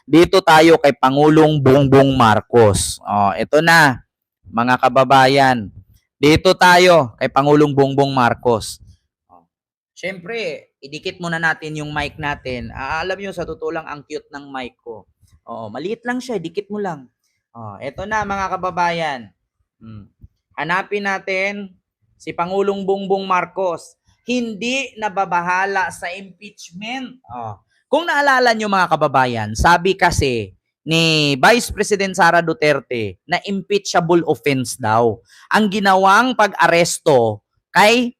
Dito tayo kay Pangulong Bongbong Marcos. Ito na, mga kababayan. Dito tayo kay Pangulong Bongbong Marcos. Siyempre, idikit muna natin yung mic natin. Alam nyo, sa totoo lang, ang cute ng mic ko. Maliit lang siya, dikit mo lang. Ito na, mga kababayan. Hanapin natin si Pangulong Bongbong Marcos. Hindi nababahala sa impeachment. Kung naalala nyo mga kababayan, sabi kasi ni Vice President Sara Duterte na impeachable offense daw ang ginawang pag-aresto kay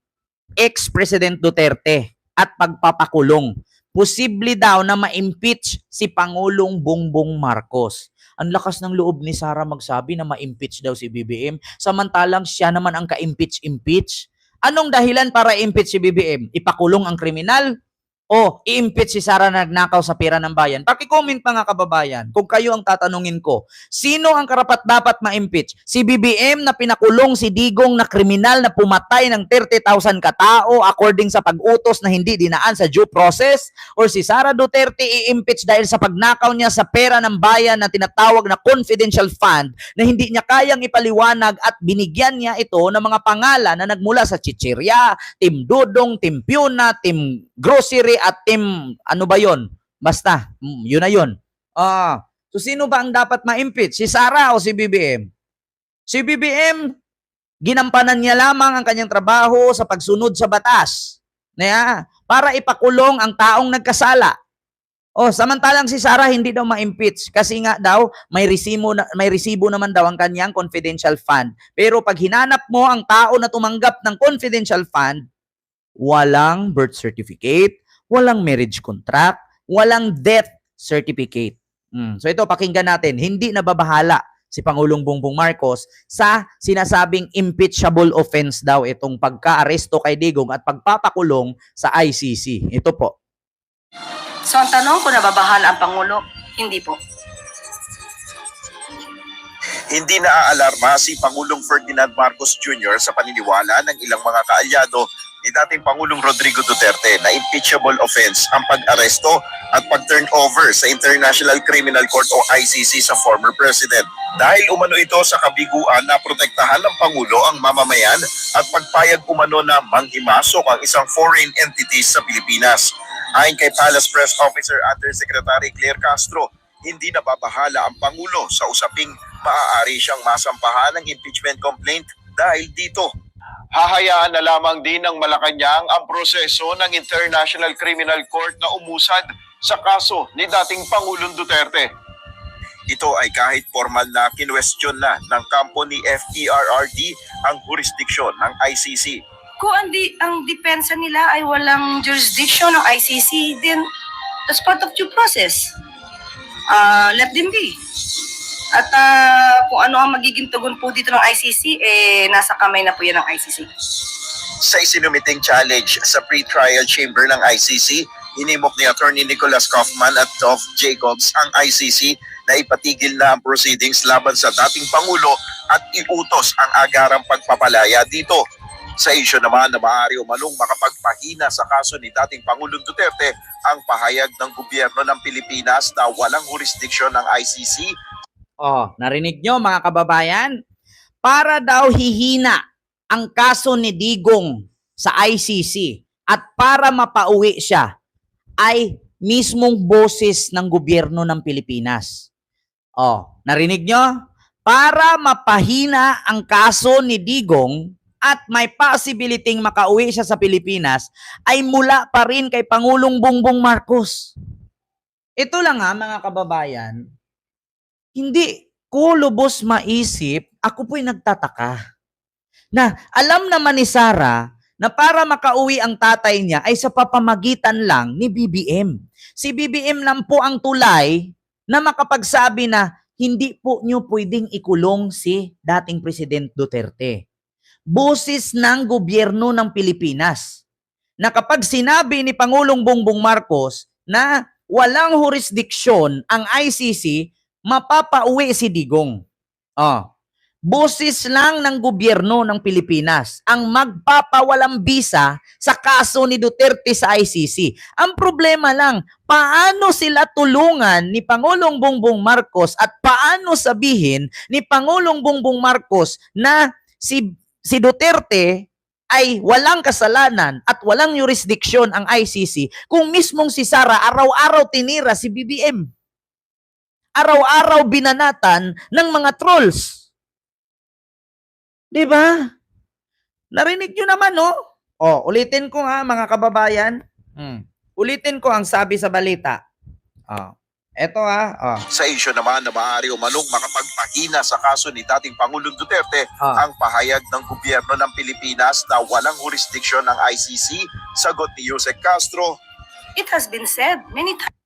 ex-President Duterte at pagpapakulong. Posible daw na ma-impeach si Pangulong Bongbong Marcos. Ang lakas ng loob ni Sara magsabi na ma-impeach daw si BBM, samantalang siya naman ang ka-impeach-impeach. Anong dahilan para impeach si BBM? Ipakulong ang kriminal? O i-impeach si Sara na nagnakaw sa pera ng bayan? Paki-comment mga kababayan kung kayo ang tatanungin ko. Sino ang karapat-dapat ma-impeach? Si BBM na pinakulong si Digong na kriminal na pumatay ng 30,000 katao according sa pag-utos na hindi dinaan sa due process? Or si Sara Duterte i-impeach dahil sa pagnakaw niya sa pera ng bayan na tinatawag na confidential fund na hindi niya kayang ipaliwanag at binigyan niya ito ng mga pangalan na nagmula sa Chichirya, Team Dudong, Team Piuna, Team Grocery at Team ano ba yon? Basta, yun na yun. So sino ba ang dapat ma-impeach? Si Sara o si BBM? Si BBM, ginampanan niya lamang ang kanyang trabaho sa pagsunod sa batas para ipakulong ang taong nagkasala. Samantalang si Sara hindi daw ma-impeach kasi nga daw may resibo naman daw ang kanyang confidential fund. Pero pag hinanap mo ang tao na tumanggap ng confidential fund, walang birth certificate, walang marriage contract, walang death certificate. So ito, pakinggan natin. Hindi nababahala si Pangulong Bongbong Marcos sa sinasabing impeachable offense daw itong pagka-aresto kay Digong at pagpapakulong sa ICC. Ito po. So ang tanong kung nababahala ang Pangulo, hindi po. Hindi naaalarma si Pangulong Ferdinand Marcos Jr. sa paniniwala ng ilang mga kaalyado ni dating Pangulong Rodrigo Duterte na impeachable offense ang pag-aresto at pag-turn over sa International Criminal Court o ICC sa former president. Dahil umano ito sa kabiguan na protektahan ng Pangulo ang mamamayan at pagpayag umano na manghimasok ang isang foreign entities sa Pilipinas. Ayon kay Palace Press Officer Undersecretary Claire Castro, hindi nababahala ang Pangulo sa usaping maaari siyang masampahan ng impeachment complaint dahil dito. Hahayaan na lamang din ng Malacanang ang proseso ng International Criminal Court na umusad sa kaso ni dating Pangulong Duterte. Ito ay kahit formal na kinwestiyon na ng kampo ni FERRD ang jurisdiksyon ng ICC. Kung ang depensa nila ay walang jurisdiction ng ICC, then that's part of due process. Let them be. At kung ano ang magiging tugon po dito ng ICC, nasa kamay na po yan ng ICC. Sa isinumiting challenge sa pre-trial chamber ng ICC, hinimok ni Attorney Nicholas Kaufman at Dov Jacobs ang ICC na ipatigil na ang proceedings laban sa dating Pangulo at iutos ang agarang pagpapalaya dito. Sa isyo naman na maaari umanong makapagpahina sa kaso ni dating Pangulong Duterte ang pahayag ng gobyerno ng Pilipinas na walang jurisdiksyon ng ICC. Narinig nyo mga kababayan? Para daw hihina ang kaso ni Digong sa ICC at para mapauwi siya ay mismong boses ng gobyerno ng Pilipinas. Narinig nyo? Para mapahina ang kaso ni Digong at may possibility makauwi siya sa Pilipinas ay mula pa rin kay Pangulong Bongbong Marcos. Ito lang mga kababayan, hindi ko lubos maisip, ako po'y nagtataka, na alam naman ni Sara na para makauwi ang tatay niya ay sa papamagitan lang ni BBM. Si BBM lang po ang tulay na makapagsabi na hindi po nyo pwedeng ikulong si dating President Duterte. Boses ng gobyerno ng Pilipinas na kapag sinabi ni Pangulong Bongbong Marcos na walang jurisdiksyon ang ICC, mapapauwi si Digong. boses lang ng gobyerno ng Pilipinas ang magpapawalang bisa sa kaso ni Duterte sa ICC. Ang problema lang, paano sila tulungan ni Pangulong Bongbong Marcos at paano sabihin ni Pangulong Bongbong Marcos na si Duterte ay walang kasalanan at walang jurisdiksyon ang ICC kung mismong si Sara araw-araw tinira si BBM. Araw-araw binanatan ng mga trolls. 'Di ba? Narinig nyo naman, no? Ulitin ko ha, mga kababayan. Ulitin ko ang sabi sa balita. Eto ha. Sa isyu naman na maaari umanong makapagpahina sa kaso ni dating Pangulong Duterte ang pahayag ng gobyerno ng Pilipinas na walang jurisdiksyon ng ICC, sagot ni Yusek Castro. It has been said many times.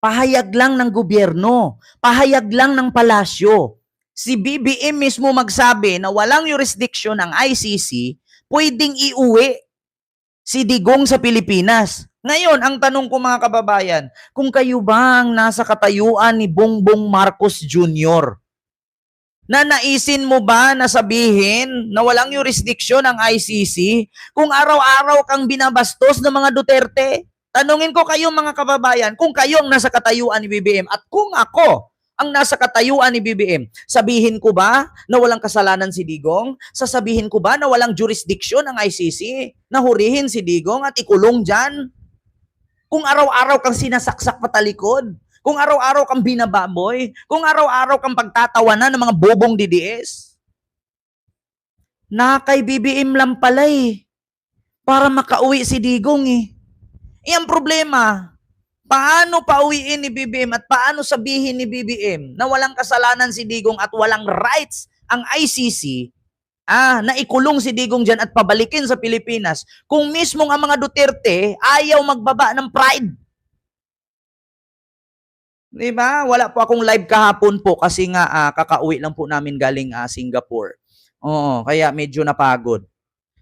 Pahayag lang ng gobyerno. Pahayag lang ng palasyo. Si BBM mismo magsabi na walang jurisdiction ng ICC, pwedeng iuwi si Digong sa Pilipinas. Ngayon, ang tanong ko mga kababayan, kung kayo bang nasa katayuan ni Bongbong Marcos Jr., nanaisin mo ba na sabihin na walang jurisdiction ang ICC kung araw-araw kang binabastos ng mga Duterte? Tanungin ko kayo mga kababayan, kung kayong nasa katayuan ni BBM at kung ako ang nasa katayuan ni BBM, sabihin ko ba na walang kasalanan si Digong? Sasabihin ko ba na walang jurisdiction ang ICC? Na hurihin si Digong at ikulong dyan? Kung araw-araw kang sinasaksak patalikod? Kung araw-araw kang binababoy? Kung araw-araw kang pagtatawanan ng mga bobong DDS? Na kay BBM lang pala para makauwi si Digong ang problema, paano pauwiin ni BBM at paano sabihin ni BBM na walang kasalanan si Digong at walang rights ang ICC na ikulong si Digong dyan at pabalikin sa Pilipinas kung mismong ang mga Duterte ayaw magbaba ng pride? Diba? Wala po akong live kahapon po kasi nga kakauwi lang po namin galing Singapore. Kaya medyo napagod.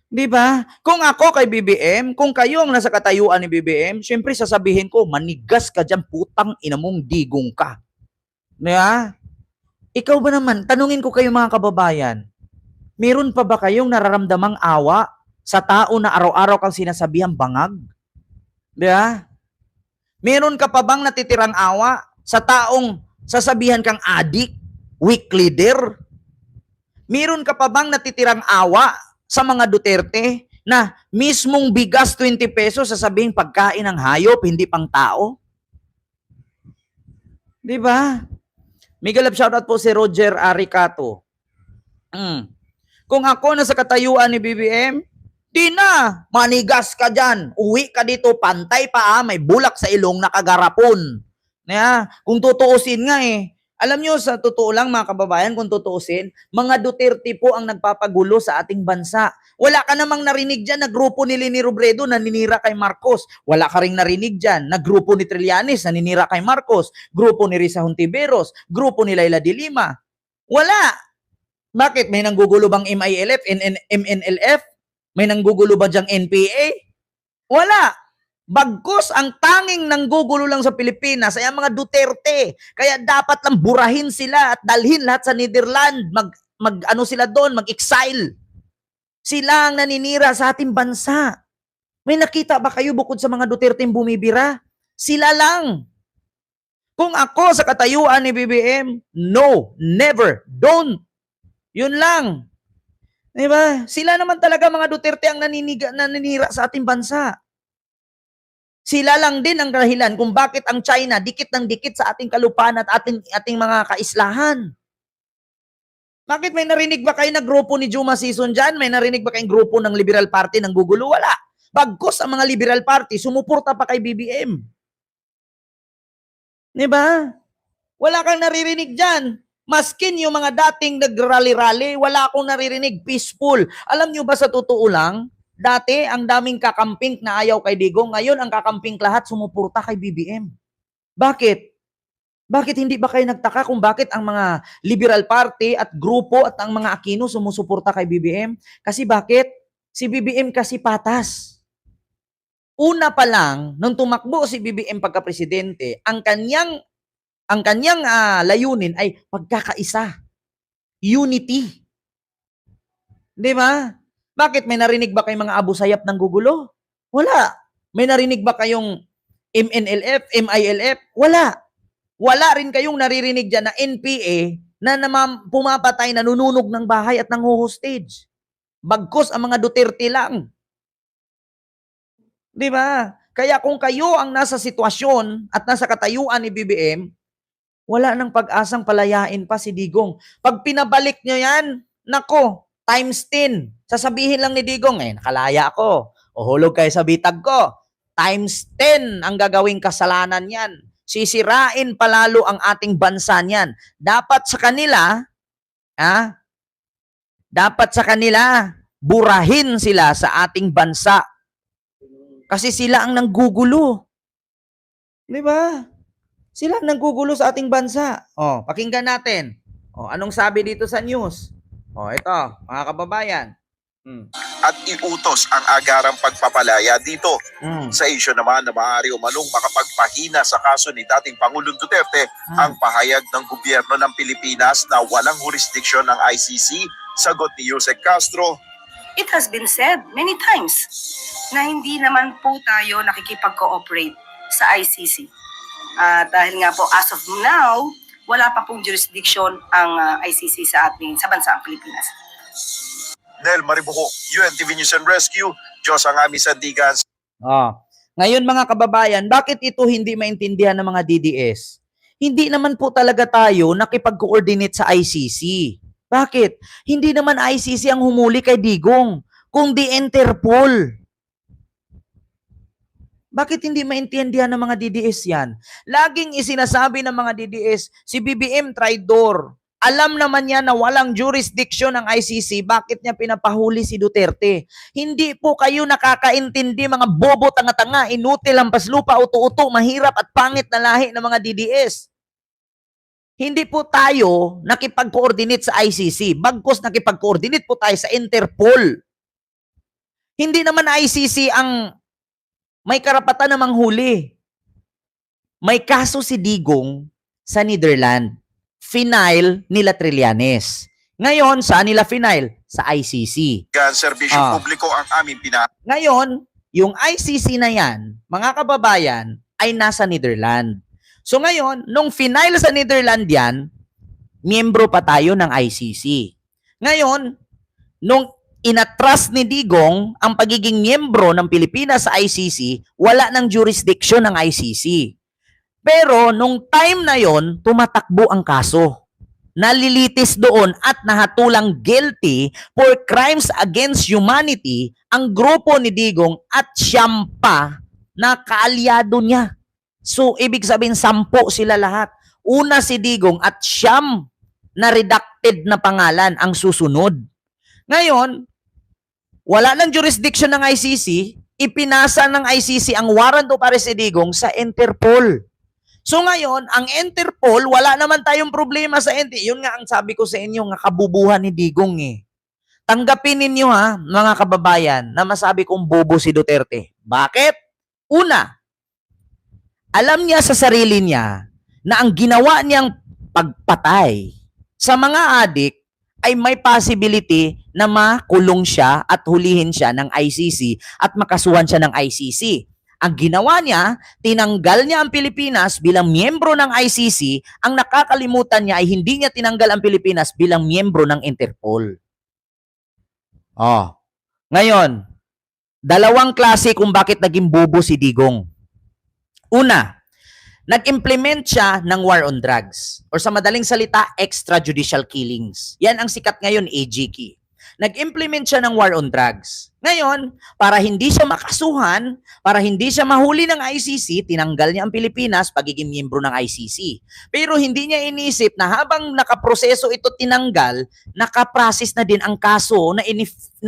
Diba? Kung ako kay BBM, kung kayo ang nasa katayuan ni BBM, syempre sasabihin ko, manigas ka dyan, putang inamong Digong ka. Diba? Ikaw ba naman, tanungin ko kayo mga kababayan, meron pa ba kayong nararamdamang awa sa tao na araw-araw kang sinasabihang bangag? Diba? Meron ka pa bang natitirang awa sa taong sasabihan kang adik, weak leader? Meron ka pa bang natitirang awa sa mga Duterte na mismong bigas 20 pesos sasabihin pagkain ng hayop, hindi pang tao? Diba? Miguel, shoutout po si Roger Aricato. Kung ako nasa katayuan ni BBM, di na, manigas ka dyan. Uwi ka dito, pantay pa may bulak sa ilong nakagarapon. Kung tutuusin nga alam nyo, sa totoo lang mga kababayan, kung tutuusin, mga Duterte po ang nagpapagulo sa ating bansa. Wala ka namang narinig dyan na grupo ni Leni Robredo na naninira kay Marcos. Wala ka ring narinig dyan na grupo ni Trillanes na naninira kay Marcos. Grupo ni Risa Hontiveros. Grupo ni Laila de Lima. Wala. Bakit? May nanggugulo bang MILF, MNLF? May nanggugulo ba dyang NPA? Wala. Bagkus, ang tanging nanggugulo lang sa Pilipinas ay ang mga Duterte. Kaya dapat lang burahin sila at dalhin lahat sa Netherlands. Mag-ano sila doon, mag-exile. Sila ang naninira sa ating bansa. May nakita ba kayo bukod sa mga Duterte bumibira? Sila lang. Kung ako sa katayuan ni BBM, no, never, don't. Yun lang. Diba? Sila naman talaga mga Duterte ang naninira sa ating bansa. Sila lang din ang dahilan kung bakit ang China dikit ng dikit sa ating kalupaan at ating mga kaislahan. Bakit may narinig ba kayo na grupo ni Juma Sison dyan? May narinig ba kayong grupo ng Liberal Party ng gugulo? Wala. Bagkus ang mga Liberal Party, sumuporta pa kay BBM. Diba? Wala kang naririnig dyan. Maskin yung mga dating nag-rally-rally, wala akong naririnig, peaceful. Alam nyo ba sa totoo lang, dati, ang daming kakamping na ayaw kay Digong. Ngayon, ang kakamping lahat sumuporta kay BBM. Bakit? Bakit hindi ba kayo nagtaka kung bakit ang mga Liberal Party at grupo at ang mga Aquino sumusuporta kay BBM? Kasi bakit? Si BBM kasi patas. Una pa lang, nung tumakbo si BBM pagka-presidente, ang kanyang layunin ay pagkakaisa. unity. Di ba? Bakit? May narinig ba kayong mga Abu Sayyaf ng gugulo? Wala. May narinig ba kayong MNLF, MILF? Wala. Wala rin kayong naririnig dyan na NPA na pumapatay, nanununog ng bahay at nanguhostage. Bagkus ang mga Duterte lang. Di ba? Kaya kung kayo ang nasa sitwasyon at nasa katayuan ni BBM, wala nang pag-asang palayain pa si Digong. Pag pinabalik nyo yan, nako, times 10. Sasabihin lang ni Digong, nakalaya ako. O hulog kayo sa bitag ko. Times 10 ang gagawing kasalanan yan. Sisirain palalo ang ating bansa niyan. Dapat sa kanila, burahin sila sa ating bansa. Kasi sila ang nanggugulo. Di ba? Sila ang nanggugulo sa ating bansa. O, pakinggan natin. O, anong sabi dito sa news? O, ito, mga kababayan. At iutos ang agarang pagpapalaya dito. Mm. Sa isyu naman na maaari umanong makapagpahina sa kaso ni dating Pangulong Duterte ang pahayag ng gobyerno ng Pilipinas na walang jurisdiksyon ng ICC. Sagot ni Yusek Castro, It has been said many times na hindi naman po tayo nakikipag-cooperate sa ICC. Dahil nga po, as of now, wala pa pong jurisdiction ang ICC sa bansang Pilipinas. Nel Maribuho, UNTV News and Rescue, Diyos ang aming sandigan. Ngayon mga kababayan, bakit ito hindi maintindihan ng mga DDS? Hindi naman po talaga tayo nakipag-coordinate sa ICC. Bakit? Hindi naman ICC ang humuli kay Digong, kundi Interpol. Bakit hindi maintindihan ng mga DDS yan? Laging isinasabi ng mga DDS, si BBM traidor. Alam naman niya na walang jurisdiction ng ICC, bakit niya pinapahuli si Duterte? Hindi po kayo nakakaintindi, mga bobo, tanga-tanga, inutil, lampas lupa, uto-uto, mahirap at pangit na lahi ng mga DDS. Hindi po tayo nakipag-coordinate sa ICC, bagkus nakipag-coordinate po tayo sa Interpol. Hindi naman ICC ang may karapatan na manghuli. May kaso si Digong sa Netherlands. Final nila Trillanes. Ngayon, saan nila final? Sa ICC. Serbisyo publiko ang aming Ngayon, yung ICC na yan, mga kababayan, ay nasa Netherlands. So ngayon, nung final sa Netherlands yan, miyembro pa tayo ng ICC. Ngayon, nung inatrust ni Digong ang pagiging miyembro ng Pilipinas sa ICC, wala ng jurisdiction ng ICC. Pero nung time na yon, tumatakbo ang kaso. Nalilitis doon at nahatulang guilty for crimes against humanity ang grupo ni Digong at siyam pa na kaalyado niya. So, ibig sabihin, 10 sila lahat. Una si Digong at siyam na redacted na pangalan ang susunod. Ngayon, wala ng jurisdiction ng ICC, ipinasa ng ICC ang warrant of arrest si Digong sa Interpol. So ngayon, ang Interpol, wala naman tayong problema sa Interpol. Yun nga ang sabi ko sa inyo, nga kabubuhan ni Digong eh. Tanggapin ninyo ha, mga kababayan, na masabi kong bobo si Duterte. Bakit? Una, alam niya sa sarili niya na ang ginawa niyang pagpatay sa mga adik ay may possibility na makulong siya at hulihin siya ng ICC at makasuhan siya ng ICC. Ang ginawa niya, tinanggal niya ang Pilipinas bilang miyembro ng ICC. Ang nakakalimutan niya ay hindi niya tinanggal ang Pilipinas bilang miyembro ng Interpol. Ngayon, dalawang klase kung bakit naging bobo si Digong. Una, nag-implement siya ng war on drugs. Or sa madaling salita, extrajudicial killings. Yan ang sikat ngayon, AGK. Nag-implement siya ng war on drugs. Ngayon, para hindi siya makasuhan, para hindi siya mahuli ng ICC, tinanggal niya ang Pilipinas, pagiging miyembro ng ICC. Pero hindi niya inisip na habang nakaproseso ito tinanggal, nakaprocess na din ang kaso na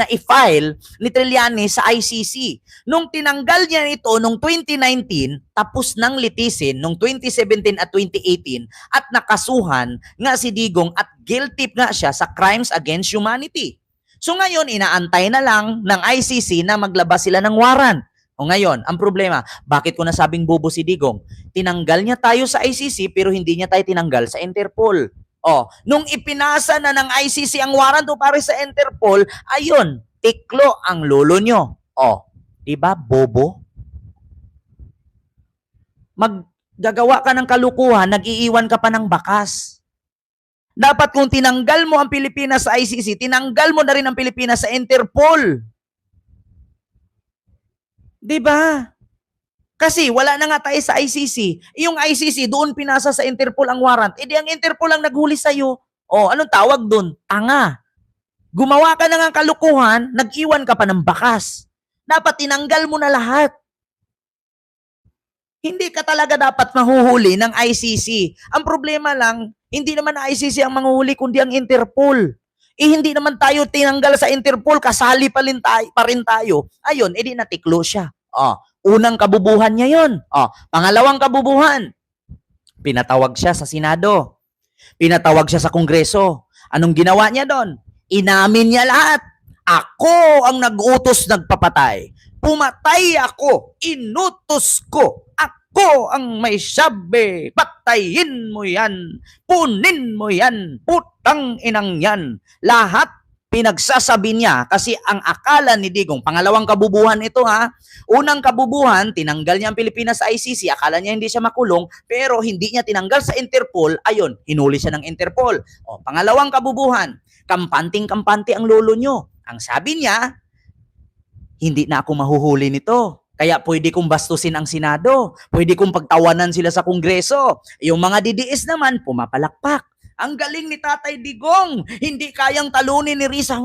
i-file ni Trillanes sa ICC. Nung tinanggal niya ito noong 2019, tapos nang litisin noong 2017 at 2018 at nakasuhan nga si Digong at guilty nga siya sa crimes against humanity. So ngayon, inaantay na lang ng ICC na maglabas sila ng warrant. O ngayon, ang problema, bakit ko nasabing bobo si Digong? Tinanggal niya tayo sa ICC pero hindi niya tayo tinanggal sa Interpol. Nung ipinasa na ng ICC ang warrant o para sa Interpol, ayun, tiklo ang lolo nyo. Di ba, bobo? Maggagawa ka ng kalukuhan, nag-iiwan ka pa ng bakas. Dapat kung tinanggal mo ang Pilipinas sa ICC, tinanggal mo na rin ang Pilipinas sa Interpol. Di ba? Kasi wala na nga tayo sa ICC. Yung ICC, doon pinasa sa Interpol ang warrant. E di ang Interpol ang naghuli sa'yo. Anong tawag doon? Tanga. Gumawa ka na ng kalukuhan, nag-iwan ka pa ng bakas. Dapat tinanggal mo na lahat. Hindi ka talaga dapat mahuhuli ng ICC. Ang problema lang, hindi naman ang ICC ang manguhuli, kundi ang Interpol. Hindi naman tayo tinanggal sa Interpol, kasali pa rin tayo. Ayun, edi natiklo siya. Unang kabubuhan niya yun. Pangalawang kabubuhan, pinatawag siya sa Senado. Pinatawag siya sa Kongreso. Anong ginawa niya doon? Inamin niya lahat. Ako ang nag-utos nagpapatay. Pumatay ako. Inutos ko. Ako ang may sabi. Patayin mo yan. Punin mo yan. Putang inang yan. Lahat pinagsasabi niya kasi ang akala ni Digong, pangalawang kabubuhan ito ha. Unang kabubuhan, tinanggal niya ang Pilipinas sa ICC. Akala niya hindi siya makulong, pero hindi niya tinanggal sa Interpol. Ayun, hinuli siya ng Interpol. Pangalawang kabubuhan, kampanting-kampante ang lolo nyo. Ang sabi niya, hindi na ako mahuhuli nito. Kaya pwede kong bastusin ang Senado. Pwede kong pagtawanan sila sa Kongreso. Yung mga DDS naman, pumapalakpak. Ang galing ni Tatay Digong. Hindi kayang talunin ni Risa